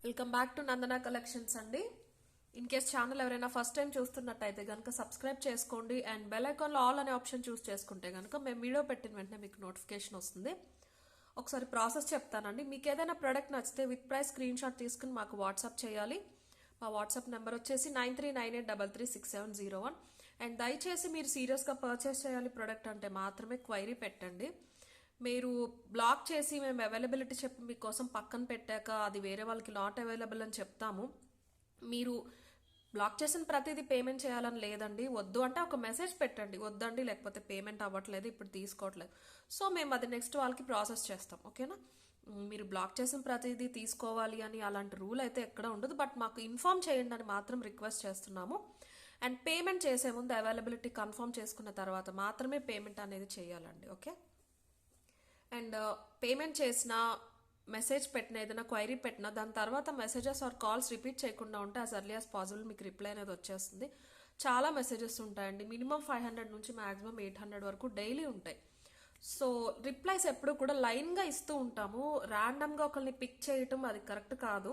Welcome back to Nandana collections అండి. In case channel ఎవరైనా first time చూస్తున్నట్టయితే కనుక సబ్స్క్రైబ్ చేసుకోండి అండ్ బెల్ ఐకాన్లో ఆల్ అనే ఆప్షన్ చూస్ చేసుకుంటే కనుక మేము వీడియో పెట్టిన వెంటనే మీకు నోటిఫికేషన్ వస్తుంది. ఒకసారి ప్రాసెస్ చెప్తానండి. మీకు ఏదైనా ప్రోడక్ట్ నచ్చితే విత్ ప్రైస్ స్క్రీన్ షాట్ తీసుకుని మాకు వాట్సాప్ చేయాలి. మా వాట్సాప్ నెంబర్ వచ్చేసి 9398336701. అండ్ దయచేసి మీరు సీరియస్గా పర్చేస్ చేయాలి ప్రోడక్ట్ అంటే మాత్రమే క్వైరీ పెట్టండి. మీరు బ్లాక్ చేసి మేము అవైలబిలిటీ చెప్పి మీకోసం పక్కన పెట్టాక అది వేరే వాళ్ళకి నాట్ అవైలబుల్ అని చెప్తాము. మీరు బ్లాక్ చేసిన ప్రతిదీ పేమెంట్ చేయాలని లేదండి. వద్దు అంటే ఒక మెసేజ్ పెట్టండి, వద్దండి లేకపోతే పేమెంట్ అవ్వట్లేదు ఇప్పుడు తీసుకోవట్లేదు, సో మేము అది నెక్స్ట్ వాళ్ళకి ప్రాసెస్ చేస్తాం. ఓకేనా? మీరు బ్లాక్ చేసిన ప్రతిదీ తీసుకోవాలి అని అలాంటి రూల్ అయితే ఎక్కడ ఉండదు. బట్ మాకు ఇన్ఫామ్ చేయండి అని మాత్రం రిక్వెస్ట్ చేస్తున్నాము. అండ్ పేమెంట్ చేసే ముందు అవైలబిలిటీ కన్ఫర్మ్ చేసుకున్న తర్వాత మాత్రమే పేమెంట్ అనేది చేయాలండి. ఓకే? అండ్ పేమెంట్ చేసిన మెసేజ్ పెట్టిన ఏదైనా క్వైరీ పెట్టినా దాని తర్వాత మెసేజెస్ ఆర్ కాల్స్ రిపీట్ చేయకుండా ఉంటే యాజ్ ఎర్లీ యాజ్ పాసిబుల్ మీకు రిప్లై అనేది వచ్చేస్తుంది. చాలా మెసేజెస్ ఉంటాయండి, మినిమం 500 నుంచి మాక్సిమం 800 వరకు డైలీ ఉంటాయి. సో రిప్లైస్ ఎప్పుడు కూడా లైన్గా ఇస్తూ ఉంటాము. ర్యాండమ్గా ఒకరిని పిక్ చేయటం అది కరెక్ట్ కాదు.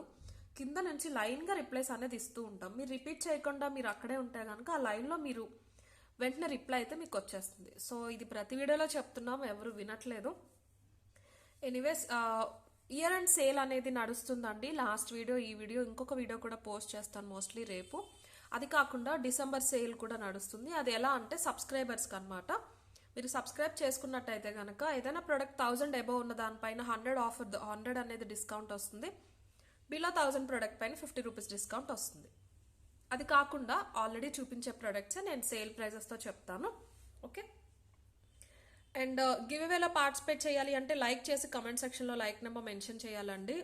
కింద నుంచి లైన్గా రిప్లైస్ అనేది ఇస్తూ ఉంటాం. మీరు రిపీట్ చేయకుండా మీరు అక్కడే ఉంటే కనుక ఆ లైన్లో మీరు వెంటనే రిప్లై అయితే మీకు వచ్చేస్తుంది. సో ఇది ప్రతి వీడియోలో చెప్తున్నాము, ఎవరు వినట్లేదు. ఎనీవేస్ ఇయర్ అండ్ సేల్ అనేది నడుస్తుందండి. లాస్ట్ వీడియో, ఈ వీడియో, ఇంకొక వీడియో కూడా పోస్ట్ చేస్తాను మోస్ట్లీ రేపు. అది కాకుండా డిసెంబర్ సేల్ కూడా నడుస్తుంది. అది ఎలా అంటే సబ్స్క్రైబర్స్కి అనమాట. మీరు సబ్స్క్రైబ్ చేసుకున్నట్టయితే కనుక ఏదైనా ప్రోడక్ట్ 1000 అబోవ్ ఉన్న దానిపైన 100 ఆఫర్ 100 అనేది డిస్కౌంట్ వస్తుంది. బిలో 1000 ప్రోడక్ట్ పైన 50 రూపీస్ డిస్కౌంట్ వస్తుంది. అది కాకుండా ఆల్రెడీ చూపించే ప్రోడక్ట్స్ నేను సేల్ ప్రైజెస్తో చెప్తాను. ఓకే? అండ్ గివ్ అవేలో పార్టిసిపేట్ చేయాలి అంటే లైక్ చేసి కమెంట్ సెక్షన్లో లైక్ నెంబర్ మెన్షన్ చేయాలండి.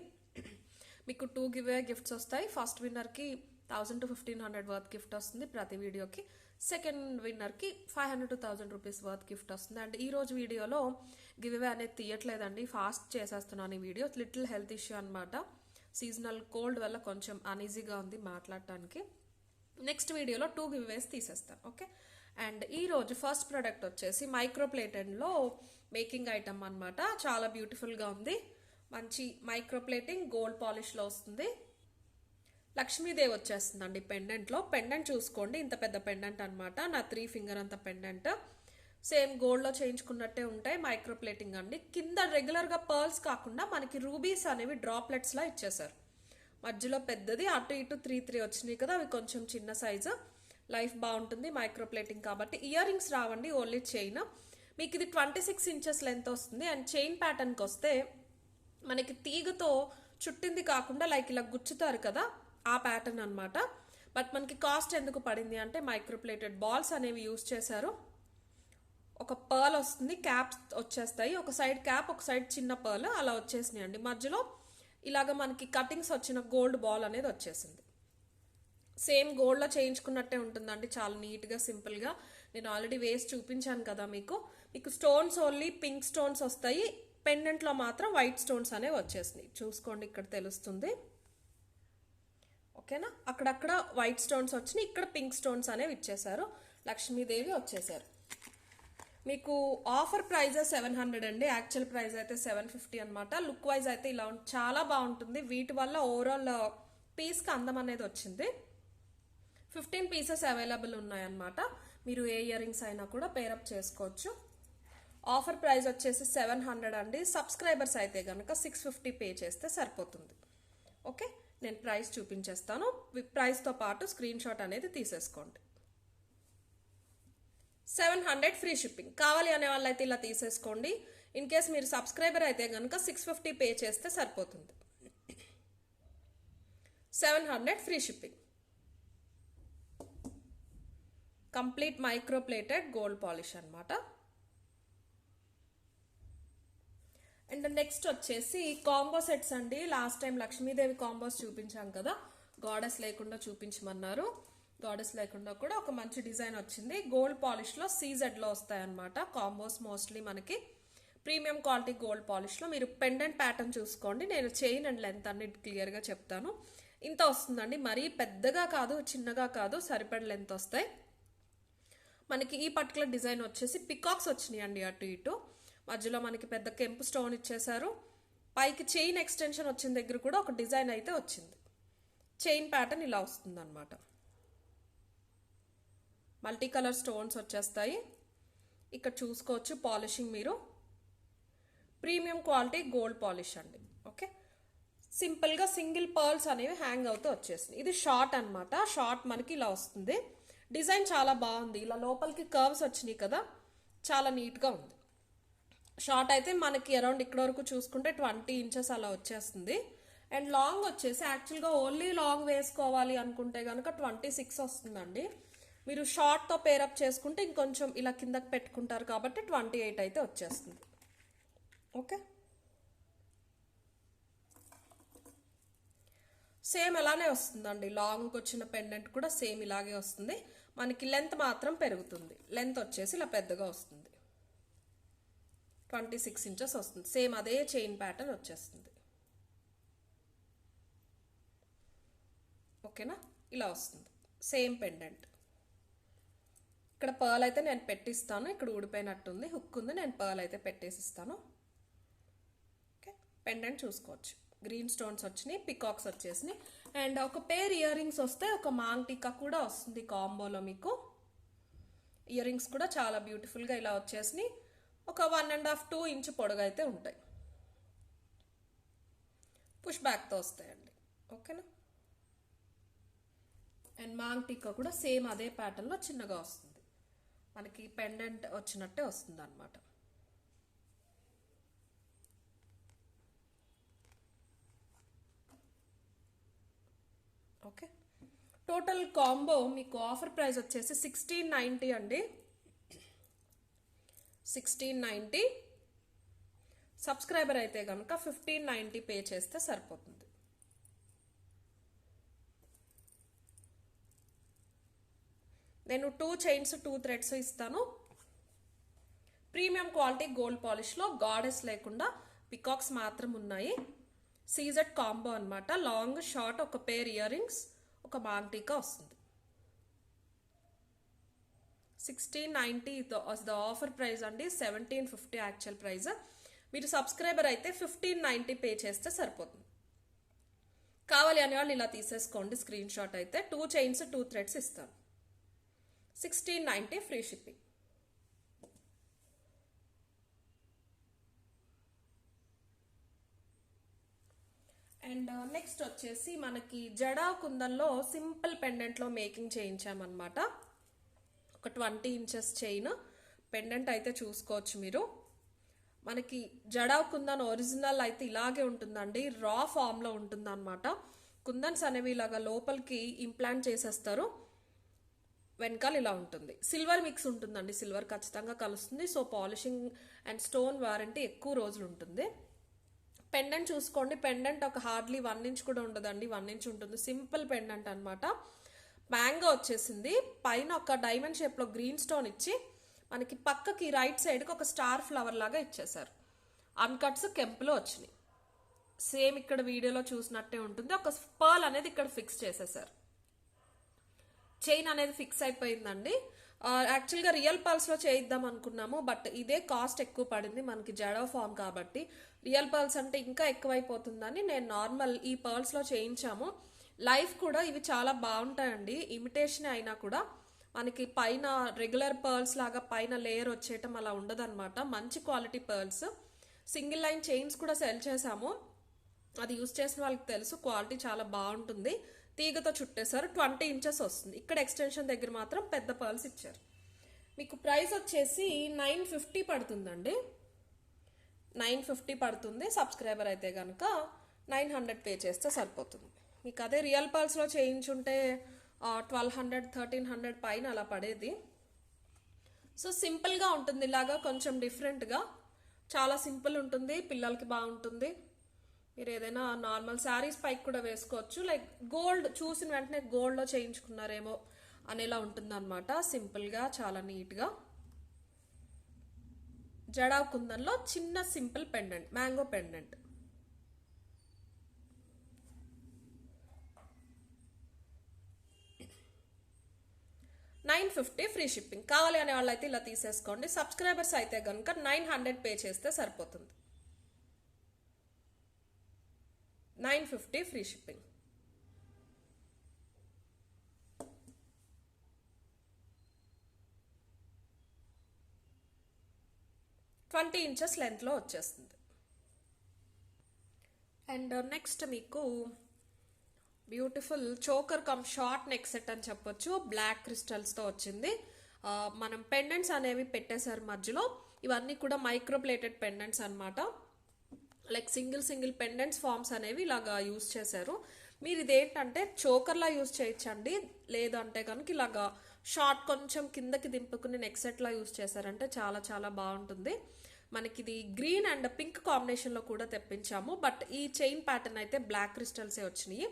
మీకు 2 గివ్ అవే గిఫ్ట్స్ వస్తాయి. ఫస్ట్ విన్నర్కి 1000 to 1500 వర్త్ గిఫ్ట్ వస్తుంది ప్రతి వీడియోకి. సెకండ్ విన్నర్కి 500 to 1000 రూపీస్ వర్త్ గిఫ్ట్ వస్తుంది. అండ్ ఈ రోజు వీడియోలో గివ్ అవే అనేది తీయట్లేదండి, ఫాస్ట్ చేసేస్తున్నాను ఈ వీడియో. లిటిల్ హెల్త్ ఇష్యూ అనమాట. సీజనల్ కోల్డ్ వల్ల కొంచెం అన్ఈజీగా ఉంది మాట్లాడటానికి. నెక్స్ట్ వీడియోలో 2 గివ్ అవేస్ తీసేస్తాను. ఓకే? అండ్ ఈరోజు ఫస్ట్ ప్రోడక్ట్ వచ్చేసి మైక్రోప్లేటెడ్లో మేకింగ్ ఐటమ్ అనమాట. చాలా బ్యూటిఫుల్గా ఉంది. మంచి మైక్రోప్లేటింగ్ గోల్డ్ పాలిష్లో వస్తుంది. లక్ష్మీదేవి వచ్చేస్తుందండి పెండెంట్లో. పెండెంట్ చూసుకోండి, ఇంత పెద్ద పెండెంట్ అనమాట. నా 3 ఫింగర్ అంత పెండెంట్. సేమ్ గోల్డ్లో చేయించుకున్నట్టే ఉంటాయి. మైక్రోప్లేటింగ్ అండి. కింద రెగ్యులర్గా పర్ల్స్ కాకుండా మనకి రూబీస్ అనేవి డ్రాప్లెట్స్లా ఇచ్చేసారు. మధ్యలో పెద్దది, అటు ఇటు 3 వచ్చినాయి కదా, అవి కొంచెం చిన్న సైజు. లైఫ్ బాగుంటుంది మైక్రోప్లేటింగ్ కాబట్టి. ఇయర్ రింగ్స్ రావండి, ఓన్లీ చైన్. మీకు ఇది 26 ఇంచెస్ లెంత్ వస్తుంది. అండ్ చైన్ ప్యాటర్న్కి వస్తే మనకి తీగతో చుట్టింది కాకుండా లైక్ ఇలా గుచ్చుతారు కదా, ఆ ప్యాటర్న్ అనమాట. బట్ మనకి కాస్ట్ ఎందుకు పడింది అంటే మైక్రోప్లేటెడ్ బాల్స్ అనేవి యూజ్ చేశారు. ఒక పర్ల్ వస్తుంది, క్యాప్స్ వచ్చేస్తాయి. ఒక సైడ్ క్యాప్, ఒక సైడ్ చిన్న పర్ల్ అలా వచ్చేసినాయి అండి. మధ్యలో ఇలాగ మనకి కటింగ్స్ వచ్చిన గోల్డ్ బాల్ అనేది వచ్చేసింది. సేమ్ గోల్డ్లో చేయించుకున్నట్టే ఉంటుందండి. చాలా నీట్గా సింపుల్గా. నేను ఆల్రెడీ వేసి చూపించాను కదా మీకు. స్టోన్స్ ఓన్లీ పింక్ స్టోన్స్ వస్తాయి. పెండెంట్లో మాత్రం వైట్ స్టోన్స్ అనేవి వచ్చేసినాయి. చూసుకోండి, ఇక్కడ తెలుస్తుంది. ఓకేనా? అక్కడక్కడ వైట్ స్టోన్స్ వచ్చినాయి, ఇక్కడ పింక్ స్టోన్స్ అనేవి ఇచ్చేసారు. లక్ష్మీదేవి వచ్చేసారు. మీకు ఆఫర్ ప్రైస్ 700 అండి. యాక్చువల్ ప్రైస్ అయితే 750 అనమాట. లుక్ వైజ్ అయితే ఇలా చాలా బాగుంటుంది. వీటి వల్ల ఓవరాల్ పీస్కి అందం అనేది వచ్చింది. 15 పీసెస్ అవైలబుల్ ఉన్నాయన్నమాట. మీరు ఏ ఇయర్ రింగ్స్ అయినా కూడా పేరప్ చేసుకోవచ్చు. ఆఫర్ ప్రైస్ వచ్చేసి 700 అండి. సబ్స్క్రైబర్స్ అయితే కనుక 650 పే చేస్తే సరిపోతుంది. ఓకే? నేను ప్రైస్ చూపించేస్తాను. ప్రైస్తో పాటు స్క్రీన్ షాట్ అనేది తీసేసుకోండి. 700 ఫ్రీ షిప్పింగ్. కావాలి అనే వాళ్ళు అయితే ఇలా తీసేసుకోండి. ఇన్ కేస్ మీరు సబ్స్క్రైబర్ అయితే కనుక 650 పే చేస్తే సరిపోతుంది. 700 free shipping. Complete microplated gold polish అనమాట. అండ్ నెక్స్ట్ వచ్చేసి కాంబో సెట్స్ అండి. లాస్ట్ టైం లక్ష్మీదేవి కాంబోస్ చూపించాం కదా, గాడెస్ లేకుండా చూపించమన్నారు. గాడెస్ లేకుండా కూడా ఒక మంచి డిజైన్ వచ్చింది. గోల్డ్ పాలిష్లో CZలో వస్తాయన్నమాట కాంబోస్. మోస్ట్లీ మనకి ప్రీమియం క్వాలిటీ గోల్డ్ పాలిష్లో. మీరు పెండెంట్ ప్యాటర్న్ చూసుకోండి. నేను చైన్ అండ్ లెంత్ అన్ని క్లియర్గా చెప్తాను. ఇంత వస్తుందండి, మరీ పెద్దగా కాదు చిన్నగా కాదు, సరిపడ లెంత్ వస్తాయి. మనకి ఈ పర్టికులర్ డిజైన్ వచ్చేసి పికాక్స్ వచ్చినాయి అండి, అటు ఇటు. మధ్యలో మనకి పెద్ద కెంపు స్టోన్ ఇచ్చేసారు. పైకి చైన్ ఎక్స్టెన్షన్ వచ్చిన దగ్గర కూడా ఒక డిజైన్ అయితే వచ్చింది. చైన్ ప్యాటర్న్ ఇలా వస్తుంది అనమాట. మల్టీ కలర్ స్టోన్స్ వచ్చేస్తాయి. ఇక్కడ చూసుకోవచ్చు పాలిషింగ్ మీరు ప్రీమియం క్వాలిటీ గోల్డ్ పాలిష్ అండి. ఓకే, సింపుల్గా సింగిల్ పర్ల్స్ అనేవి హ్యాంగ్ అవుతూ వచ్చేసింది. ఇది షార్ట్ అనమాట. షార్ట్ మనకి ఇలా వస్తుంది. డిజైన్ చాలా బాగుంది. ఇలా లోపలికి కర్వ్స్ వచ్చినాయి కదా, చాలా నీట్గా ఉంది. షార్ట్ అయితే మనకి అరౌండ్ ఇక్కడ వరకు చూసుకుంటే 20 ఇంచెస్ అలా వచ్చేస్తుంది. అండ్ లాంగ్ వచ్చేసి యాక్చువల్గా ఓన్లీ లాంగ్ వేసుకోవాలి అనుకుంటే కనుక 26 వస్తుందండి. మీరు షార్ట్తో పేరప్ చేసుకుంటే ఇంకొంచెం ఇలా కిందకి పెట్టుకుంటారు కాబట్టి 28 అయితే వచ్చేస్తుంది. ఓకే, సేమ్ అలానే వస్తుందండి. లాంగ్ వచ్చిన పెండెంట్ కూడా సేమ్ ఇలాగే వస్తుంది. మనకి లెంత్ మాత్రం పెరుగుతుంది. లెంత్ వచ్చేసి ఇలా పెద్దగా వస్తుంది. 26 ఇంచెస్ వస్తుంది. సేమ్ అదే చైన్ ప్యాటర్న్ వచ్చేస్తుంది. ఓకేనా, ఇలా వస్తుంది సేమ్ పెండెంట్. ఇక్కడ పర్ల్ అయితే నేను పెట్టిస్తాను. ఇక్కడ ఊడిపోయినట్టుంది, హుక్ ఉంది, నేను పర్ల్ అయితే పెట్టేసిస్తాను. ఓకే, పెండెంట్ చూసుకోవచ్చు. గ్రీన్ స్టోన్స్ వచ్చినాయి, పికాక్స్ వచ్చేసినాయి. అండ్ ఒక పేర్ ఇయర్ రింగ్స్ వస్తే ఒక మాంగ్ టీకా కూడా వస్తుంది కాంబోలో. మీకు ఇయర్ రింగ్స్ కూడా చాలా బ్యూటిఫుల్గా ఇలా వచ్చేసినాయి. ఒక 1.5-2 ఇంచ్ పొడవు అయితే ఉంటాయి. పుష్ బ్యాక్తో వస్తాయండి. ఓకేనా, అండ్ మాంగ్ టీకా కూడా సేమ్ అదే ప్యాటర్న్లో చిన్నగా వస్తుంది. మనకి పెండెంట్ వచ్చినట్టే వస్తుంది అనమాట. ఓకే, టోటల్ కాంబో మీకు ఆఫర్ ప్రైస్ వచ్చేసి 1690 అండి. 1690. సబ్స్క్రైబర్ అయితే కనుక 1590 పే చేస్తే సరిపోతుంది. నేను 2 చైన్స్ 2 థ్రెడ్స్ ఇస్తాను. ప్రీమియం క్వాలిటీ గోల్డ్ పాలిష్లో గాడెస్ లేకుండా పికాక్స్ మాత్రం ఉన్నాయి. సీజెడ్ కాంబో అనమాట. లాంగ్ షార్ట్ ఒక పేర్ ఇయర్ రింగ్స్, ఒక మాంగ్ టీకా వస్తుంది. 1690 ద ఆఫర్ ప్రైస్ అండి. 1750 యాక్చువల్ ప్రైస్. మీరు సబ్స్క్రైబర్ అయితే 1590 పే చేస్తే సరిపోతుంది. కావాలి అనే వాళ్ళు ఇలా తీసేసుకోండి స్క్రీన్ షాట్. అయితే 2 చైన్స్ 2 థ్రెడ్స్ ఇస్తాను. 1690 ఫ్రీ షిప్పింగ్. అండ్ నెక్స్ట్ వచ్చేసి మనకి జడా కుందన్లో సింపుల్ పెండెంట్లో మేకింగ్ చేయించామన్నమాట. ఒక 20 ఇంచెస్ చైన్ పెండెంట్ అయితే చూసుకోవచ్చు మీరు. మనకి జడా కుందన్ ఒరిజినల్ అయితే ఇలాగే ఉంటుందండి. రా ఫామ్లో ఉంటుంది అనమాట. కుందన్స్ అనేవి ఇలాగా లోపలికి ఇంప్లాంట్ చేసేస్తారు. వెనకాల ఇలా ఉంటుంది. సిల్వర్ మిక్స్ ఉంటుందండి. సిల్వర్ ఖచ్చితంగా కలుస్తుంది. So polishing and stone warranty ఎక్కువ రోజులు ఉంటుంది. పెండెంట్ చూసుకోండి. పెండెంట్ ఒక హార్డ్లీ 1 ఇంచ్ కూడా ఉండదండి. 1 ఇంచ్ ఉంటుంది. సింపుల్ పెండెంట్ అనమాట. మ్యాంగో వచ్చేసింది. పైన ఒక డైమండ్ షేప్లో గ్రీన్ స్టోన్ ఇచ్చి మనకి పక్కకి రైట్ సైడ్కి ఒక స్టార్ ఫ్లవర్ లాగా ఇచ్చేసారు. అన్కట్స్ కెంపులో వచ్చినాయి. సేమ్ ఇక్కడ వీడియోలో చూసినట్టే ఉంటుంది. ఒక పర్ల్ అనేది ఇక్కడ ఫిక్స్ చేసేసారు. చైన్ అనేది ఫిక్స్ అయిపోయిందండి. యాక్చువల్గా రియల్ పర్ల్స్లో చేయిద్దాం అనుకున్నాము, బట్ ఇదే కాస్ట్ ఎక్కువ పడింది మనకి జడా ఫామ్ కాబట్టి. రియల్ పర్ల్స్ అంటే ఇంకా ఎక్కువైపోతుందని నేను నార్మల్ ఈ పర్ల్స్లో చేయించాము. లైఫ్ కూడా ఇవి చాలా బాగుంటాయండి. ఇమిటేషన్ అయినా కూడా మనకి పైన రెగ్యులర్ పర్ల్స్ లాగా పైన లేయర్ వచ్చేయటం అలా ఉండదన్నమాట. మంచి quality pearls. Single line chains కూడా సెల్ చేసాము. అది యూజ్ చేసిన వాళ్ళకి తెలుసు, క్వాలిటీ చాలా బాగుంటుంది. తీగతో చుట్టేశారు. 20 ఇంచెస్ వస్తుంది. ఇక్కడ ఎక్స్టెన్షన్ దగ్గర మాత్రం పెద్ద పర్ల్స్ ఇచ్చారు. మీకు ప్రైస్ వచ్చేసి 950 పడుతుందండి. 950 పడుతుంది. సబ్స్క్రైబర్ అయితే కనుక 900 పే చేస్తే సరిపోతుంది. మీకు అదే రియల్ పర్ల్స్లో చేయించుంటే 1200 1300 పైన అలా పడేది. సో సింపుల్గా ఉంటుంది. ఇలాగా కొంచెం డిఫరెంట్గా చాలా సింపుల్ ఉంటుంది. పిల్లలకి బాగుంటుంది. మీరు ఏదైనా నార్మల్ శారీస్ పైకి కూడా వేసుకోవచ్చు. లైక్ గోల్డ్ చూసిన వెంటనే గోల్డ్లో చేయించుకున్నారేమో అనేలా ఉంటుంది అనమాట. సింపుల్గా చాలా నీట్గా జడా కుందన్లో చిన్న simple pendant, mango pendant. $950 free shipping. కావాలి అనే వాళ్ళు అయితే ఇలా తీసేసుకోండి. సబ్స్క్రైబర్స్ అయితే కనుక 900 పే చేస్తే సరిపోతుంది. 950 ఫ్రీ షిప్పింగ్. ట్వంటీ ఇంచెస్ లెంత్లో వచ్చేస్తుంది. అండ్ నెక్స్ట్ మీకు beautiful choker come short neck set అని చెప్పొచ్చు. బ్లాక్ క్రిస్టల్స్తో వచ్చింది. మనం పెండెంట్స్ అనేవి పెట్టేశారు మధ్యలో. ఇవన్నీ కూడా మైక్రో ప్లేటెడ్ పెండెంట్స్ అనమాట. లైక్ సింగిల్ పెండెంట్స్ ఫార్మ్స్ అనేవి ఇలాగా యూజ్ చేశారు. మీరు ఇదేంటంటే చోకర్లా యూజ్ చేయొచ్చండి, లేదంటే కనుక ఇలాగా షార్ట్ కొంచెం కిందకి దింపుకుని నెక్ సెట్లా యూజ్ చేశారంటే చాలా చాలా బాగుంటుంది. మనకి ఇది గ్రీన్ అండ్ పింక్ కాంబినేషన్లో కూడా తెప్పించాము. బట్ ఈ చైన్ ప్యాటర్న్ అయితే బ్లాక్ క్రిస్టల్సే వచ్చినాయి.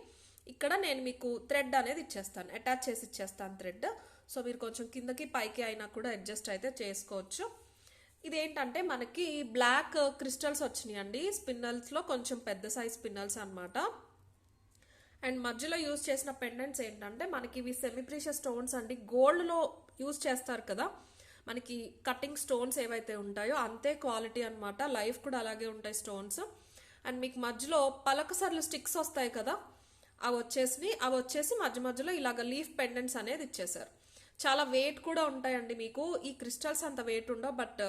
ఇక్కడ నేను మీకు థ్రెడ్ అనేది ఇచ్చేస్తాను, అటాచ్ చేసి ఇచ్చేస్తాను థ్రెడ్. సో మీరు కొంచెం కిందకి పైకి అయినా కూడా అడ్జస్ట్ అయితే చేసుకోవచ్చు. ఇదేంటంటే మనకి బ్లాక్ క్రిస్టల్స్ వచ్చినాయి అండి స్పిన్నల్స్లో, కొంచెం పెద్ద సైజ్ స్పిన్నల్స్ అనమాట. అండ్ మధ్యలో యూజ్ చేసిన పెండెంట్స్ ఏంటంటే మనకి ఇవి సెమీ ప్రీషియస్ స్టోన్స్ అండి. గోల్డ్లో యూజ్ చేస్తారు కదా మనకి కటింగ్ స్టోన్స్ ఏవైతే ఉంటాయో అంతే క్వాలిటీ అనమాట. లైఫ్ కూడా అలాగే ఉంటాయి స్టోన్స్. అండ్ మీకు మధ్యలో పలకసర్లు స్టిక్స్ వస్తాయి కదా, అవి వచ్చేసి మధ్యలో ఇలాగ లీఫ్ పెండెంట్స్ అనేది ఇచ్చేసారు. చాలా వెయిట్ కూడా ఉంటాయండి మీకు. ఈ క్రిస్టల్స్ అంత వెయిట్ ఉండవు, బట్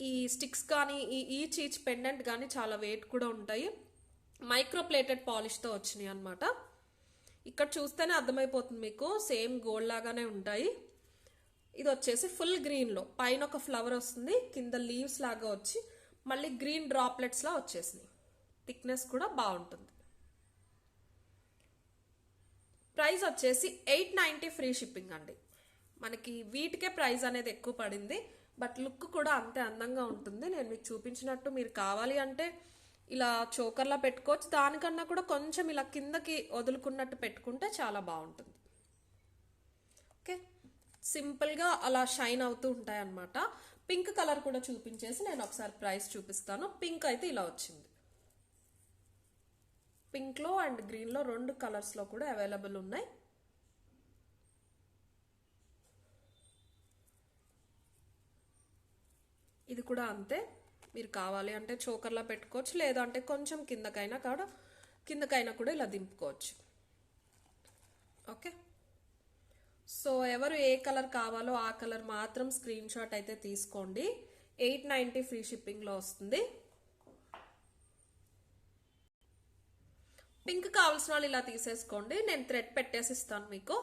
ఈ స్టిక్స్ కానీ ఈచ్ పెండెంట్ కానీ చాలా వెయిట్ కూడా ఉంటాయి. మైక్రో ప్లేటెడ్ పాలిష్తో వచ్చినాయి అనమాట. ఇక్కడ చూస్తేనే అర్థమైపోతుంది మీకు, సేమ్ గోల్డ్ లాగానే ఉంటాయి. ఇది వచ్చేసి ఫుల్ గ్రీన్లో పైన ఒక ఫ్లవర్ వస్తుంది, కింద లీవ్స్ లాగా వచ్చి మళ్ళీ గ్రీన్ డ్రాప్లెట్స్ లా వచ్చేసినాయి. థిక్నెస్ కూడా బాగుంటుంది. ప్రైస్ వచ్చేసి 890 ఫ్రీ షిప్పింగ్ అండి. మనకి వీటికే ప్రైస్ అనేది ఎక్కువ పడింది, బట్ లుక్ కూడా అంతే అందంగా ఉంటుంది. నేను మీకు చూపించినట్టు మీరు కావాలి అంటే ఇలా చోకర్లా పెట్టుకోవచ్చు, దానికన్నా కూడా కొంచెం ఇలా కిందకి వదులుకున్నట్టు పెట్టుకుంటే చాలా బాగుంటుంది. ఓకే, సింపుల్గా అలా షైన్ అవుతూ ఉంటాయి అన్నమాట. పింక్ కలర్ కూడా చూపించేసి నేను ఒకసారి ప్రైస్ చూపిస్తాను. పింక్ అయితే ఇలా వచ్చింది. పింక్లో అండ్ గ్రీన్లో 2 కలర్స్లో కూడా అవైలబుల్ ఉన్నాయి. ఇది కూడా అంతే, మీరు కావాలి అంటే చోకర్లా పెట్టుకోవచ్చు, లేదంటే కొంచెం కిందకైనా కూడా ఇలా దింపుకోవచ్చు. ఓకే, సో ఎవరు ఏ కలర్ కావాలో ఆ కలర్ మాత్రం స్క్రీన్ షాట్ అయితే తీసుకోండి. 890 ఫ్రీ షిప్పింగ్లో వస్తుంది. పింక్ కావాల్సిన వాళ్ళు ఇలా తీసేసుకోండి, నేను థ్రెడ్ పెట్టేసి ఇస్తాను మీకు.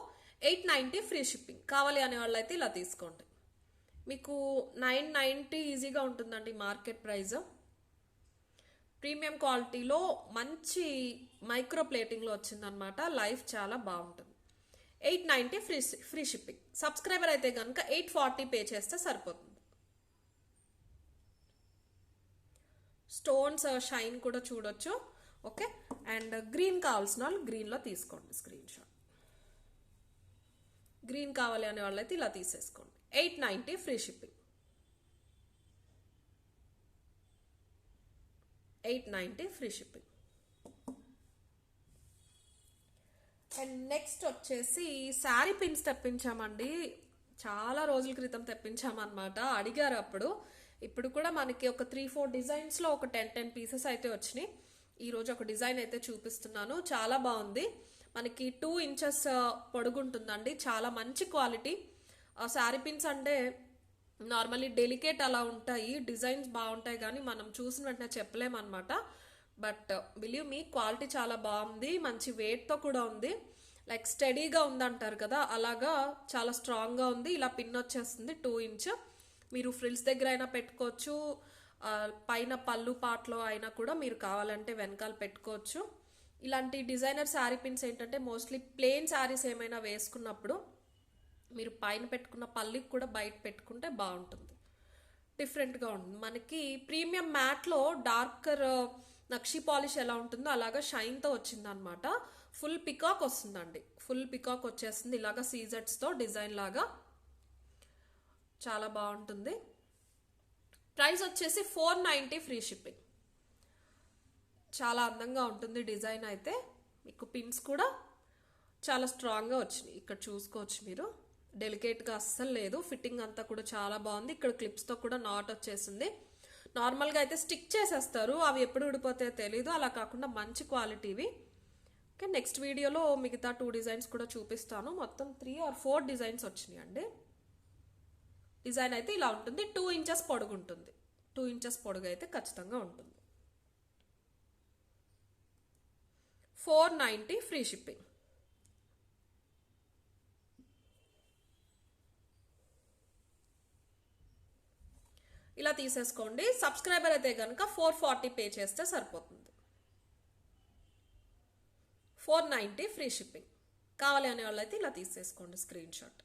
890 ఫ్రీ షిప్పింగ్. కావాలి అనే వాళ్ళు అయితే ఇలా తీసుకోండి. మీకు 990 ఈజీగా ఉంటుందండి మార్కెట్ ప్రైస్. ప్రీమియం క్వాలిటీలో మంచి మైక్రో ప్లేటింగ్లో వచ్చిందనమాట. లైఫ్ చాలా బాగుంటుంది. 890 ఫ్రీ షిప్పింగ్. సబ్స్క్రైబర్ అయితే కనుక 840 పే చేస్తే సరిపోతుంది. స్టోన్స్ షైన్ కూడా చూడొచ్చు. ఓకే, అండ్ గ్రీన్ కావాల్సిన వాళ్ళు గ్రీన్లో తీసుకోండి స్క్రీన్ షాట్. గ్రీన్ కావాలి అనే వాళ్ళైతే ఇలా తీసేసుకోండి. 890 free shipping. 890 free shipping. And next వచ్చేసి శారీ పిన్స్ తెప్పించామండి. చాలా రోజుల క్రితం తెప్పించామన్నమాట. అడిగారు అప్పుడు. ఇప్పుడు కూడా మనకి ఒక 3-4 డిజైన్స్లో ఒక 10 పీసెస్ అయితే వచ్చినాయి. ఈరోజు ఒక డిజైన్ అయితే చూపిస్తున్నాను. చాలా బాగుంది. మనకి 2 ఇంచెస్ పొడుగుంటుందండి. చాలా మంచి క్వాలిటీ. శారీ పిన్స్ అంటే నార్మల్లీ డెలికేట్ అలా ఉంటాయి, డిజైన్స్ బాగుంటాయి కానీ మనం చూసిన వెంటనే చెప్పలేమన్నమాట. బట్ బిలీవ్ మీ క్వాలిటీ చాలా బాగుంది. మంచి వెయిట్తో కూడా ఉంది. లైక్ స్టడీగా ఉందంటారు కదా, అలాగా చాలా స్ట్రాంగ్గా ఉంది. ఇలా పిన్ వచ్చేస్తుంది 2 ఇంచ్. మీరు ఫ్రిల్స్ దగ్గర అయినా పెట్టుకోవచ్చు, పైన పళ్ళు పాటలో అయినా కూడా మీరు కావాలంటే వెనకాల పెట్టుకోవచ్చు. ఇలాంటి డిజైనర్ శారీ పిన్స్ ఏంటంటే మోస్ట్లీ ప్లెయిన్ శారీస్ ఏమైనా వేసుకున్నప్పుడు మీరు పైన పెట్టుకున్న పల్లికి కూడా బయట పెట్టుకుంటే బాగుంటుంది, డిఫరెంట్గా ఉంటుంది. మనకి ప్రీమియం మ్యాట్లో డార్కర్ నక్షి పాలిష్ ఎలా ఉంటుందో అలాగా షైన్తో వచ్చింది అనమాట. ఫుల్ పికాక్ వస్తుందండి. ఫుల్ పికాక్ వచ్చేస్తుంది ఇలాగా సీజెట్స్తో డిజైన్ లాగా. చాలా బాగుంటుంది. ప్రైస్ వచ్చేసి 490 ఫ్రీ షిప్పింగ్. చాలా అందంగా ఉంటుంది డిజైన్ అయితే. మీకు పిన్స్ కూడా చాలా స్ట్రాంగ్గా వచ్చినాయి. ఇక్కడ చూసుకోవచ్చు మీరు. డెలికేట్గా అస్సలు లేదు. ఫిట్టింగ్ అంతా కూడా చాలా బాగుంది. ఇక్కడ క్లిప్స్తో కూడా నాట్ వచ్చేసింది. నార్మల్గా అయితే స్టిక్ చేసేస్తారు, అవి ఎప్పుడు ఊడిపోతాయో తెలీదు. అలా కాకుండా మంచి క్వాలిటీవి. ఓకే, నెక్స్ట్ వీడియోలో మిగతా 2 డిజైన్స్ కూడా చూపిస్తాను. మొత్తం 3 or 4 డిజైన్స్ వచ్చినాయి అండి. డిజైన్ అయితే ఇలా ఉంటుంది, 2 ఇంచెస్ పొడుగు ఉంటుంది. 2 ఇంచెస్ పొడుగు అయితే ఖచ్చితంగా ఉంటుంది. 490 ఫ్రీ షిప్పింగ్. ఇలా తీసేసుకోండి. సబ్స్క్రైబర్ అయితే కనుక 440 పే చేస్తే సరిపోతుంది. 490 ఫ్రీ షిప్పింగ్. కావాలి అనే వాళ్ళు అయితే ఇలా తీసేసుకోండి స్క్రీన్ షాట్.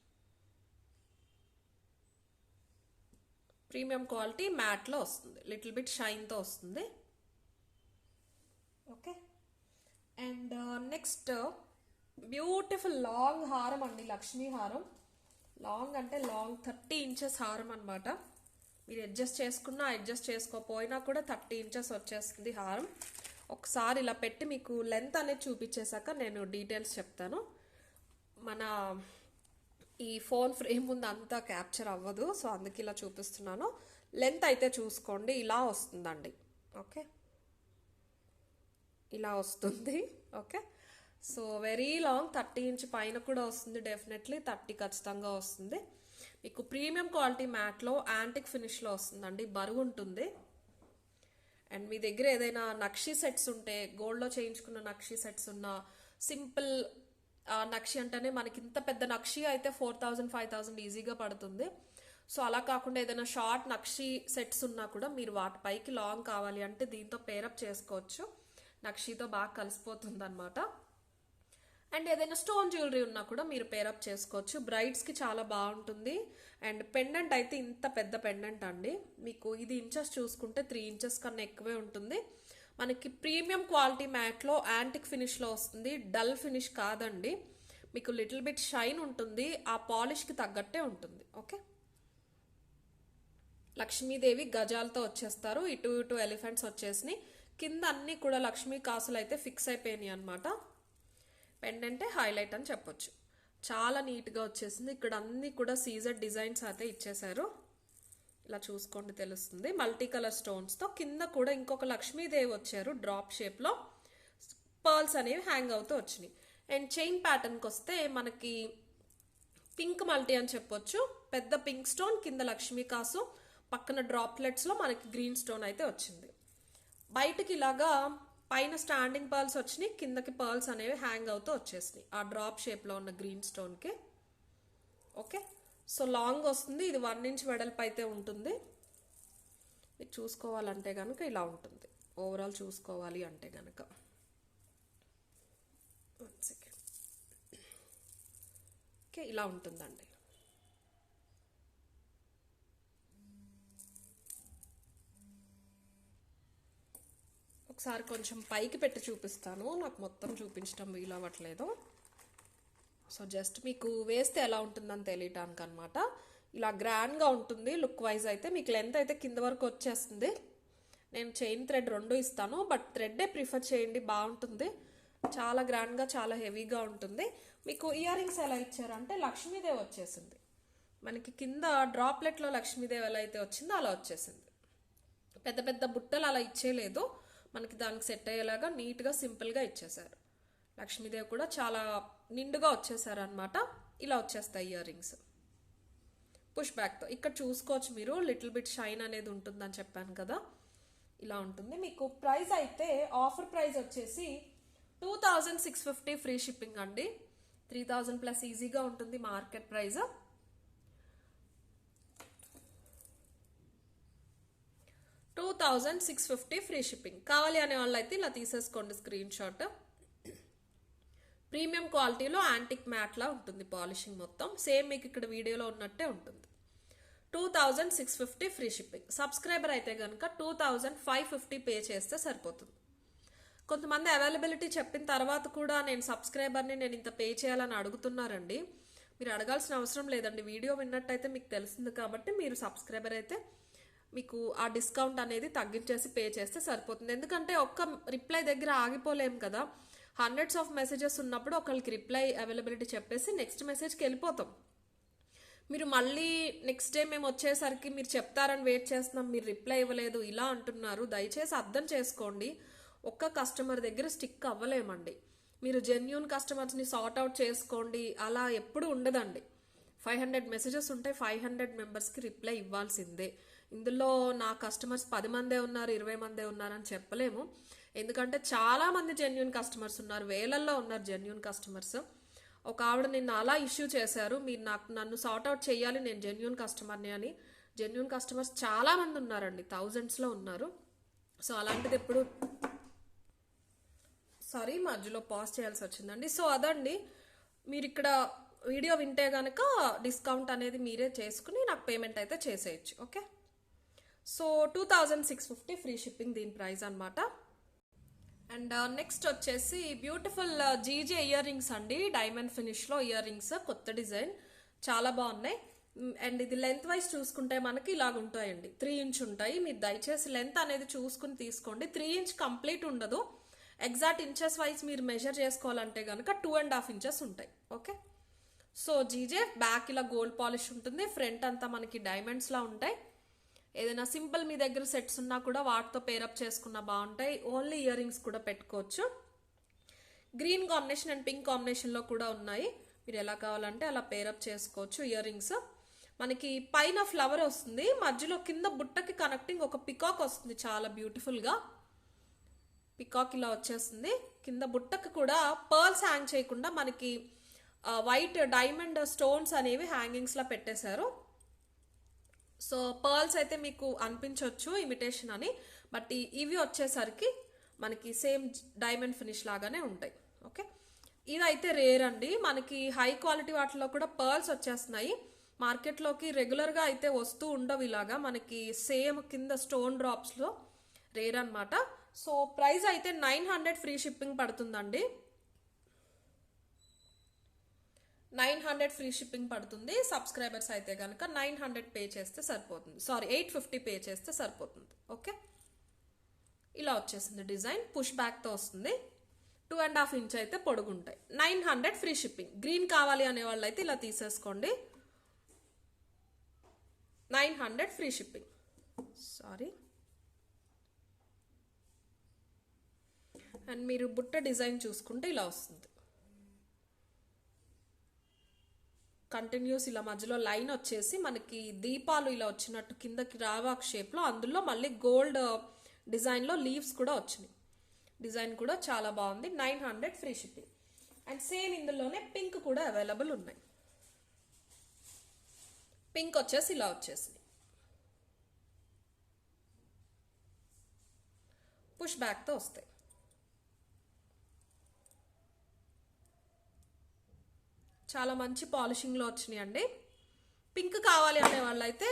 ప్రీమియం క్వాలిటీ మ్యాట్లో వస్తుంది, లిటిల్ బిట్ షైన్తో వస్తుంది. Okay, and next beautiful long హారం అండి, లక్ష్మీ హారం. లాంగ్ అంటే లాంగ్ 30 ఇంచెస్ హారం అనమాట. మీరు అడ్జస్ట్ చేసుకున్నా అడ్జస్ట్ చేసుకోపోయినా కూడా 30 ఇంచెస్ వచ్చేస్తుంది హారం. ఒకసారి ఇలా పెట్టి మీకు లెంత్ అనేది చూపించేశాక నేను డీటెయిల్స్ చెప్తాను. మన ఈ ఫోన్ ఫ్రేమ్ ముందు అంతా క్యాప్చర్ అవ్వదు, సో అందుకే ఇలా చూపిస్తున్నాను. లెంత్ అయితే చూసుకోండి, ఇలా వస్తుందండి. ఓకే, ఇలా వస్తుంది. Okay, so very long 30 inch పైన కూడా వస్తుంది, డెఫినెట్లీ 30 ఖచ్చితంగా వస్తుంది. మీకు ప్రీమియం క్వాలిటీ మ్యాట్లో యాంటిక్ ఫినిష్లో వస్తుందండి, బరువు ఉంటుంది. అండ్ మీ దగ్గర ఏదైనా నక్షీ సెట్స్ ఉంటే, గోల్డ్లో చేయించుకున్న నక్షీ సెట్స్ ఉన్న, సింపుల్ నక్షి అంటేనే మనకి ఇంత పెద్ద నక్షి అయితే 4000 5000 ఈజీగా పడుతుంది. సో అలా కాకుండా ఏదైనా షార్ట్ నక్షి సెట్స్ ఉన్నా కూడా మీరు వాటిపైకి లాంగ్ కావాలి అంటే దీంతో పేరప్ చేసుకోవచ్చు, నక్షితో బాగా కలిసిపోతుంది అనమాట. అండ్ ఏదైనా స్టోన్ జ్యువెలరీ ఉన్నా కూడా మీరు పేరప్ చేసుకోవచ్చు, బ్రైడ్స్కి చాలా బాగుంటుంది. అండ్ పెండెంట్ అయితే ఇంత పెద్ద పెండెంట్ అండి, మీకు ఇది ఇంచెస్ చూసుకుంటే 3 ఇంచెస్ కన్నా ఎక్కువే ఉంటుంది. మనకి ప్రీమియం క్వాలిటీ మ్యాట్లో యాంటిక్ ఫినిష్లో వస్తుంది, డల్ ఫినిష్ కాదండి. మీకు లిటిల్ బిట్ షైన్ ఉంటుంది, ఆ పాలిష్కి తగ్గట్టే ఉంటుంది. ఓకే, లక్ష్మీదేవి గజాలతో వచ్చేస్తారు, ఇటు ఇటు ఎలిఫెంట్స్ వచ్చేసినాయి. కింద అన్నీ కూడా లక్ష్మీ కాసులు అయితే ఫిక్స్ అయిపోయినాయి అనమాట. పెండెంటే హైలైట్ అని చెప్పొచ్చు. చాలా నీట్గా వచ్చేసింది. ఇక్కడ అన్నీ కూడా సీజర్ డిజైన్స్ అయితే ఇచ్చేసారు, ఇలా చూసుకోండి తెలుస్తుంది. మల్టీ కలర్ స్టోన్స్తో కింద కూడా ఇంకొక లక్ష్మీదేవి వచ్చారు, డ్రాప్ షేప్లో పర్ల్స్ అనేవి హ్యాంగ్ అవుతూ వచ్చినాయి. అండ్ చైన్ ప్యాటర్న్కి వస్తే మనకి పింక్ మల్టీ అని చెప్పొచ్చు. పెద్ద పింక్ స్టోన్, కింద లక్ష్మీ కాసు, పక్కన డ్రాప్లెట్స్లో మనకి గ్రీన్ స్టోన్ అయితే వచ్చింది. బయటకి ఇలాగా పైన స్టాండింగ్ పర్ల్స్ వచ్చినాయి, కిందకి పర్ల్స్ అనేవి హ్యాంగ్ అవుతూ వచ్చేసినాయి ఆ డ్రాప్ షేప్లో ఉన్న గ్రీన్ స్టోన్కి. ఓకే, సో లాంగ్ వస్తుంది, ఇది 1 ఇంచ్ వెడల్పు అయితే ఉంటుంది. ఇది చూసుకోవాలంటే కనుక ఇలా ఉంటుంది, ఓవరాల్ చూసుకోవాలి అంటే కనుక. 1 సెకండ్. ఓకే, ఇలా ఉంటుందండి. ఒకసారి కొంచెం పైకి పెట్టి చూపిస్తాను, నాకు మొత్తం చూపించడం వీలు అవ్వట్లేదు. సో జస్ట్ మీకు వేస్తే ఎలా ఉంటుందని తెలియటానికి అనమాట. ఇలా గ్రాండ్గా ఉంటుంది లుక్ వైజ్ అయితే. మీకు లెంత్ అయితే కింద వరకు వచ్చేస్తుంది. నేను చైన్ థ్రెడ్ 2 ఇస్తాను, బట్ థ్రెడ్డే ప్రిఫర్ చేయండి, బాగుంటుంది. చాలా గ్రాండ్గా చాలా హెవీగా ఉంటుంది. మీకు ఇయర్ రింగ్స్ ఎలా ఇచ్చారంటే లక్ష్మీదేవి వచ్చేసింది, మనకి కింద డ్రాప్లెట్లో లక్ష్మీదేవి ఎలా అయితే వచ్చిందో అలా వచ్చేసింది. పెద్ద పెద్ద బుట్టలు అలా ఇచ్చేయలేదు, మనకి దానికి సెట్ అయ్యేలాగా నీట్గా సింపుల్గా ఇచ్చేసారు. లక్ష్మీదేవి కూడా చాలా నిండుగా వచ్చేసారు అనమాట. ఇలా వచ్చేస్తాయి ఇయర్ రింగ్స్ పుష్ బ్యాక్తో. ఇక్కడ చూసుకోవచ్చు మీరు, లిటిల్ బిట్ షైన్ అనేది ఉంటుందని చెప్పాను కదా, ఇలా ఉంటుంది. మీకు ప్రైస్ అయితే ఆఫర్ ప్రైస్ వచ్చేసి 2650 ఫ్రీ షిప్పింగ్ అండి. 3000 ప్లస్ ఈజీగా ఉంటుంది మార్కెట్ ప్రైస్. 2650 free shipping. కావాలి అనే వాళ్ళు అయితే ఇలా తీసేసుకోండి స్క్రీన్ షాట్. ప్రీమియం క్వాలిటీలో యాంటిక్ మ్యాట్లా ఉంటుంది పాలిషింగ్ మొత్తం, సేమ్ మీకు ఇక్కడ వీడియోలో ఉన్నట్టే ఉంటుంది. 2650 ఫ్రీ షిప్పింగ్. సబ్స్క్రైబర్ అయితే కనుక 2550 పే చేస్తే సరిపోతుంది. కొంతమంది అవైలబిలిటీ చెప్పిన తర్వాత కూడా నేను సబ్స్క్రైబర్ని నేను ఇంత పే చేయాలని అడుగుతున్నారండి. మీరు అడగాల్సిన అవసరం లేదండి, వీడియో విన్నట్టయితే మీకు తెలిసింది కాబట్టి మీరు సబ్స్క్రైబర్ అయితే మీకు ఆ డిస్కౌంట్ అనేది తగ్గించేసి పే చేస్తే సరిపోతుంది. ఎందుకంటే ఒక్క రిప్లై దగ్గర ఆగిపోలేం కదా, హండ్రెడ్స్ ఆఫ్ మెసేజెస్ ఉన్నప్పుడు ఒకరికి రిప్లై అవైలబిలిటీ చెప్పేసి నెక్స్ట్ మెసేజ్కి వెళ్ళిపోతాం. మీరు మళ్ళీ నెక్స్ట్ డే మేము వచ్చేసరికి మీరు చెప్తారని వెయిట్ చేస్తున్నాం, మీరు రిప్లై ఇవ్వలేదు ఇలా అంటున్నారు. దయచేసి అర్థం చేసుకోండి, ఒక్క కస్టమర్ దగ్గర స్టిక్ అవ్వలేమండి. మీరు జెన్యూన్ కస్టమర్స్ని సార్ట్ అవుట్ చేసుకోండి, అలా ఎప్పుడు ఉండదండి. 500 మెసేజెస్ ఉంటాయి, 500 మెంబర్స్కి రిప్లై ఇవ్వాల్సిందే. ఇందులో నా కస్టమర్స్ 10 మందే ఉన్నారు, 20 మందే ఉన్నారని చెప్పలేము. ఎందుకంటే చాలా మంది జెన్యూన్ కస్టమర్స్ ఉన్నారు, వేలల్లో ఉన్నారు జెన్యూన్ కస్టమర్స్. ఒక ఆవిడ నిన్న అలా ఇష్యూ చేశారు, మీరు నన్ను సార్ట్ అవుట్ చేయాలి, నేను జెన్యూన్ కస్టమర్ని అని. జెన్యూన్ కస్టమర్స్ చాలా మంది ఉన్నారండి, థౌజండ్స్లో ఉన్నారు. సో అలాంటిది ఎప్పుడు సారీ మధ్యలో పాజ్ చేయాల్సి వచ్చిందండి. సో అదండి, మీరు ఇక్కడ వీడియో వింటే కనుక డిస్కౌంట్ అనేది మీరే చేసుకుని నాకు పేమెంట్ అయితే చేసేయచ్చు. ఓకే, సో 2650 ఫ్రీ షిప్పింగ్ దీని ప్రైస్ అనమాట. అండ్ నెక్స్ట్ వచ్చేసి బ్యూటిఫుల్ జీజే ఇయర్ రింగ్స్ అండి, డైమండ్ ఫినిష్లో ఇయర్ రింగ్స్, కొత్త డిజైన్, చాలా బాగున్నాయి. అండ్ ఇది లెంత్ వైజ్ చూసుకుంటే మనకి ఇలాగ ఉంటాయండి, 3 ఇంచ్ ఉంటాయి. మీరు దయచేసి లెంత్ అనేది చూసుకుని తీసుకోండి, 3 ఇంచ్ కంప్లీట్ ఉండదు. ఎగ్జాక్ట్ ఇంచెస్ వైజ్ మీరు మెజర్ చేసుకోవాలంటే కనుక 2.5 ఇంచెస్ ఉంటాయి. ఓకే, సో జీజే బ్యాక్ ఇలా గోల్డ్ పాలిష్ ఉంటుంది, ఫ్రంట్ అంతా మనకి డైమండ్స్లా ఉంటాయి. ఏదైనా సింపుల్ మీ దగ్గర సెట్స్ ఉన్నా కూడా వాటితో పేరప్ చేసుకున్నా బాగుంటాయి. ఓన్లీ ఇయర్ రింగ్స్ కూడా పెట్టుకోవచ్చు. గ్రీన్ కాంబినేషన్ అండ్ పింక్ కాంబినేషన్లో కూడా ఉన్నాయి, మీరు ఎలా కావాలంటే అలా పేరప్ చేసుకోవచ్చు. ఇయర్ రింగ్స్ మనకి పైన ఫ్లవర్ వస్తుంది, మధ్యలో కింద బుట్టకి కనెక్టింగ్ ఒక పికాక్ వస్తుంది, చాలా బ్యూటిఫుల్గా పికాక్ ఇలా వచ్చేస్తుంది. కింద బుట్టకి కూడా పర్ల్స్ హ్యాంగ్ చేయకుండా మనకి వైట్ డైమండ్ స్టోన్స్ అనేవి హ్యాంగింగ్స్లా పెట్టేశారు. సో పర్ల్స్ అయితే మీకు అనిపించవచ్చు ఇమిటేషన్ అని, బట్ ఇవి వచ్చేసరికి మనకి సేమ్ డైమండ్ ఫినిష్ లాగానే ఉంటాయి. ఓకే, ఇదైతే రేర్ అండి, మనకి హై క్వాలిటీ వాటిలో కూడా పర్ల్స్ వచ్చేస్తున్నాయి. మార్కెట్లోకి రెగ్యులర్గా అయితే వస్తూ ఉండవు ఇలాగా, మనకి సేమ్ కింద స్టోన్ డ్రాప్స్లో రేర్ అనమాట. సో ప్రైస్ అయితే 900 ఫ్రీ షిప్పింగ్ పడుతుందండి, 900 ఫ్రీ షిప్పింగ్ పడుతుంది. సబ్స్క్రైబర్స్ అయితే కనుక 900 పే చేస్తే సరిపోతుంది, సారీ 850 పే చేస్తే సరిపోతుంది. ఓకే, ఇలా వచ్చేసింది డిజైన్, పుష్ బ్యాక్తో వస్తుంది, 2.5 ఇంచ్ అయితే పొడుగుంటాయి. 900 ఫ్రీ షిప్పింగ్. గ్రీన్ కావాలి అనే వాళ్ళు అయితే ఇలా తీసేసుకోండి, 900 ఫ్రీ షిప్పింగ్. సారీ, అండ్ మీరు బుట్ట డిజైన్ చూసుకుంటే ఇలా వస్తుంది, కంటిన్యూస్ ఇలా మధ్యలో లైన్ వచ్చేసి మనకి దీపాలు ఇలా వచ్చినట్టు కిందకి రావాక్ షేప్లో, అందులో మళ్ళీ గోల్డ్ డిజైన్లో లీవ్స్ కూడా వచ్చినాయి. డిజైన్ కూడా చాలా బాగుంది, 900 ఫ్రీ షిప్పింగ్. అండ్ సేమ్ ఇందులోనే పింక్ కూడా అవైలబుల్ ఉన్నాయి. పింక్ వచ్చేసి ఇలా వచ్చేసింది, పుష్ బ్యాక్తో వస్తాయి. చాలా మంచి పాలిషింగ్లో వచ్చినాయి అండి. పింక్ కావాలి అనే వాళ్ళు అయితే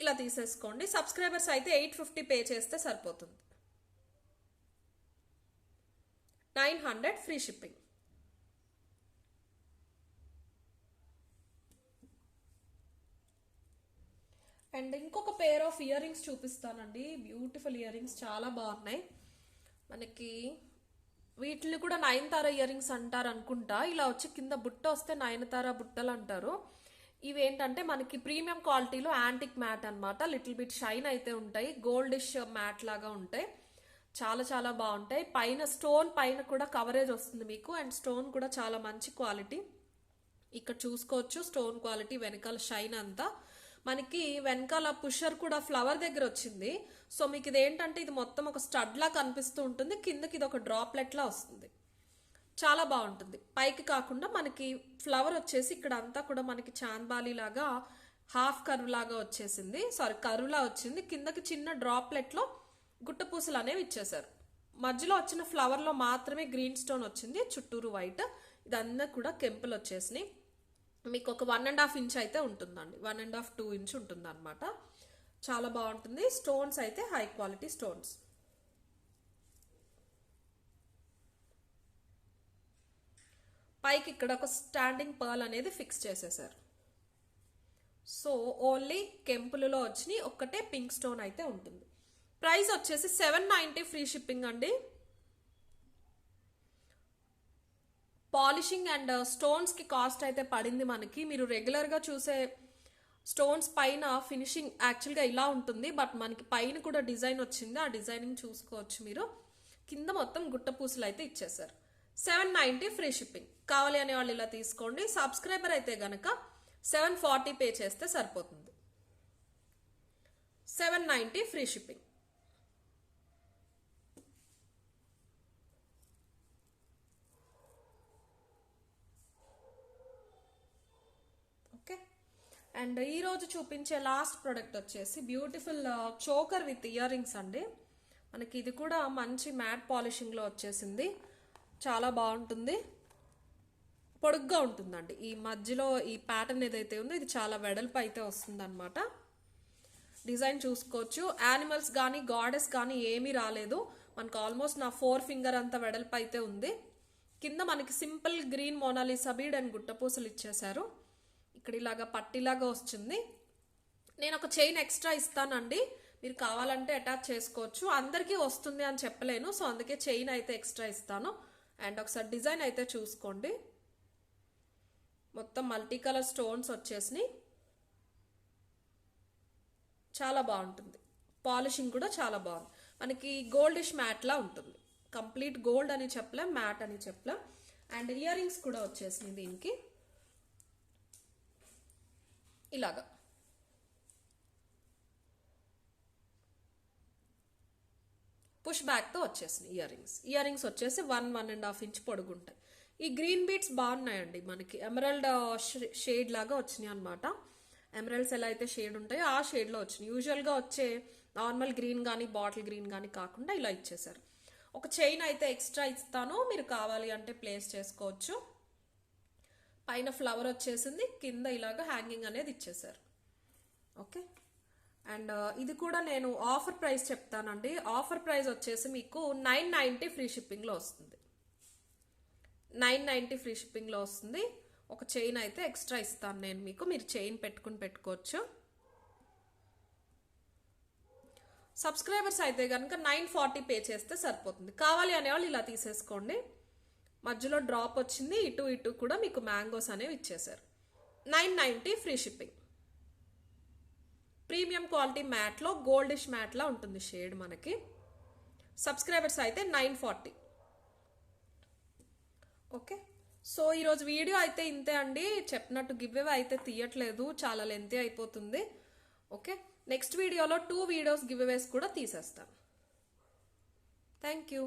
ఇలా తీసేసుకోండి. సబ్స్క్రైబర్స్ అయితే 850 పే చేస్తే సరిపోతుంది, 900 ఫ్రీ షిప్పింగ్. అండ్ ఇంకొక పేర్ ఆఫ్ ఇయర్ రింగ్స్ చూపిస్తానండి, బ్యూటిఫుల్ ఇయర్ రింగ్స్ చాలా బాగున్నాయి. మనకి వీటిని కూడా నయనతార ఇయర్ రింగ్స్ అంటారు అనుకుంటా, ఇలా వచ్చి కింద బుట్ట వస్తే నయనతార బుట్టలు అంటారు. ఇవి ఏంటంటే మనకి ప్రీమియం క్వాలిటీలో యాంటిక్ మ్యాట్ అనమాట, లిటిల్ బిట్ షైన్ అయితే ఉంటాయి, గోల్డిష్ మ్యాట్ లాగా ఉంటాయి, చాలా చాలా బాగుంటాయి. పైన స్టోన్ పైన కూడా కవరేజ్ వస్తుంది మీకు, అండ్ స్టోన్ కూడా చాలా మంచి క్వాలిటీ. ఇక్కడ చూసుకోవచ్చు స్టోన్ క్వాలిటీ, వెనకాల షైన్ అంతా మనకి వెనకాల పుషర్ కూడా ఫ్లవర్ దగ్గర వచ్చింది. సో మీకు ఇది ఏంటంటే ఇది మొత్తం ఒక స్టడ్ లా కనిపిస్తూ ఉంటుంది, కిందకి ఇది ఒక డ్రాప్లెట్ లా వస్తుంది, చాలా బాగుంటుంది. పైకి కాకుండా మనకి ఫ్లవర్ వచ్చేసి ఇక్కడ అంతా కూడా మనకి చాంద్బాలి లాగా హాఫ్ కర్వ్ లాగా వచ్చేసింది, సారీ కర్వ్ లా వచ్చింది. కిందకి చిన్న డ్రాప్లెట్లో గుట్టపూసలు అనేవి ఇచ్చేసారు. మధ్యలో వచ్చిన ఫ్లవర్లో మాత్రమే గ్రీన్ స్టోన్ వచ్చింది, చుట్టూరు వైట్, ఇదంతా కూడా కెంపులు వచ్చేసినాయి. మీకు ఒక 1.5 ఇంచ్ అయితే ఉంటుందండి, 1.5 2 ఇంచ్ ఉంటుంది అనమాట, చాలా బాగుంటుంది. స్టోన్స్ అయితే హై క్వాలిటీ స్టోన్స్. పైకి ఇక్కడ ఒక స్టాండింగ్ పర్ల్ అనేది ఫిక్స్ చేసేసారు. సో ఓన్లీ కెంపులలో వచ్చి ఒక్కటే పింక్ స్టోన్ అయితే ఉంటుంది. ప్రైస్ వచ్చేసి 790 ఫ్రీ షిప్పింగ్ అండి. పాలిషింగ్ అండ్ స్టోన్స్కి కాస్ట్ అయితే పడింది మనకి. మీరు రెగ్యులర్గా చూసే స్టోన్స్ పైన ఫినిషింగ్ యాక్చువల్గా ఇలా ఉంటుంది, బట్ మనకి పైన కూడా డిజైన్ వచ్చింది. ఆ డిజైనింగ్ చూసుకోవచ్చు మీరు. కింద మొత్తం గుట్ట పూసలు అయితే ఇచ్చేసారు. 790 ఫ్రీ షిప్పింగ్. కావాలి అనే వాళ్ళు ఇలా తీసుకోండి. సబ్స్క్రైబర్ అయితే గనక 740 పే చేస్తే సరిపోతుంది. 790 ఫ్రీ షిప్పింగ్. ఓకే, అండ్ ఈరోజు చూపించే లాస్ట్ ప్రోడక్ట్ వచ్చేసి beautiful choker with ear rings అండి. మనకి ఇది కూడా మంచి మ్యాట్ పాలిషింగ్లో వచ్చేసింది. చాలా బాగుంటుంది, పొడుగ్గా ఉంటుందండి. ఈ మధ్యలో ఈ ప్యాటర్న్ ఏదైతే ఉందో ఇది చాలా వెడల్పు అయితే వస్తుంది అనమాట. డిజైన్ చూసుకోవచ్చు. యానిమల్స్ కానీ గాడెస్ కానీ ఏమీ రాలేదు మనకు. ఆల్మోస్ట్ నా 4 ఫింగర్ అంత వెడల్పు అయితే ఉంది. కింద మనకి simple green Mona Lisa bead and గుట్టపూసలు ఇచ్చేసారు. ఇక్కడ ఇలాగా పట్టిలాగా వస్తుంది. నేను ఒక చైన్ ఎక్స్ట్రా ఇస్తానండి, మీరు కావాలంటే అటాచ్ చేసుకోవచ్చు. అందరికీ వస్తుంది అని చెప్పలేను, సో అందుకే చైన్ అయితే ఎక్స్ట్రా ఇస్తాను. అండ్ ఒకసారి డిజైన్ అయితే చూసుకోండి. మొత్తం మల్టీ కలర్ స్టోన్స్ వచ్చేసినాయి. చాలా బాగుంటుంది. పాలిషింగ్ కూడా చాలా బాగుంది. మనకి గోల్డిష్ మ్యాట్ లా ఉంటుంది. కంప్లీట్ గోల్డ్ అని చెప్పలేం, మ్యాట్ అని చెప్పలేం. అండ్ ఇయర్ రింగ్స్ కూడా వచ్చేసినాయి దీనికి. ఇలాగా పుష్ బ్యాక్తో వచ్చేసినాయి ఇయర్ రింగ్స్. ఇయర్ రింగ్స్ వచ్చేసి 1.5 ఇంచ్ పొడుగుంటాయి. ఈ గ్రీన్ బీట్స్ బాగున్నాయండి. మనకి ఎమరల్డ్ షేడ్ లాగా వచ్చినాయి అనమాట. ఎమరల్డ్స్ ఎలా అయితే షేడ్ ఉంటాయో ఆ షేడ్లో వచ్చినాయి. యూజువల్గా వచ్చే నార్మల్ గ్రీన్ కానీ బాటిల్ గ్రీన్ కానీ కాకుండా ఇలా ఇచ్చేసారు. ఒక చైన్ అయితే ఎక్స్ట్రా ఇస్తాను, మీరు కావాలి అంటే ప్లేస్ చేసుకోవచ్చు. పైన ఫ్లవర్ వచ్చేసింది, కింద ఇలాగా హ్యాంగింగ్ అనేది ఇచ్చేసారు. ఓకే, అండ్ ఇది కూడా నేను ఆఫర్ ప్రైస్ చెప్తానండి. ఆఫర్ ప్రైస్ వచ్చేసి మీకు 990 ఫ్రీ షిప్పింగ్లో వస్తుంది. 990 ఫ్రీ షిప్పింగ్లో వస్తుంది. ఒక చైన్ అయితే ఎక్స్ట్రా ఇస్తాను నేను మీకు, మీరు చైన్ పెట్టుకోవచ్చు. సబ్స్క్రైబర్స్ అయితే కనుక 940 పే చేస్తే సరిపోతుంది. కావాలి అనేవాళ్ళు ఇలా తీసేసుకోండి. మధ్యలో డ్రాప్ వచ్చింది, ఇటు కూడా మీకు మ్యాంగోస్ అనేవి ఇచ్చేసారు. 990 ఫ్రీ షిప్పింగ్. ప్రీమియం క్వాలిటీ మ్యాట్లో గోల్డిష్ మ్యాట్లా ఉంటుంది షేడ్ మనకి. సబ్స్క్రైబర్స్ అయితే 940. ఓకే, సో ఈరోజు వీడియో అయితే ఇంతే అండి. చెప్పినట్టు గివ్ అవే అయితే తీయట్లేదు, చాలా లెంతీ అయిపోతుంది. ఓకే, నెక్స్ట్ వీడియోలో 2 వీడియోస్ గివ్ అవేస్ కూడా తీసేస్తాను. Thank you.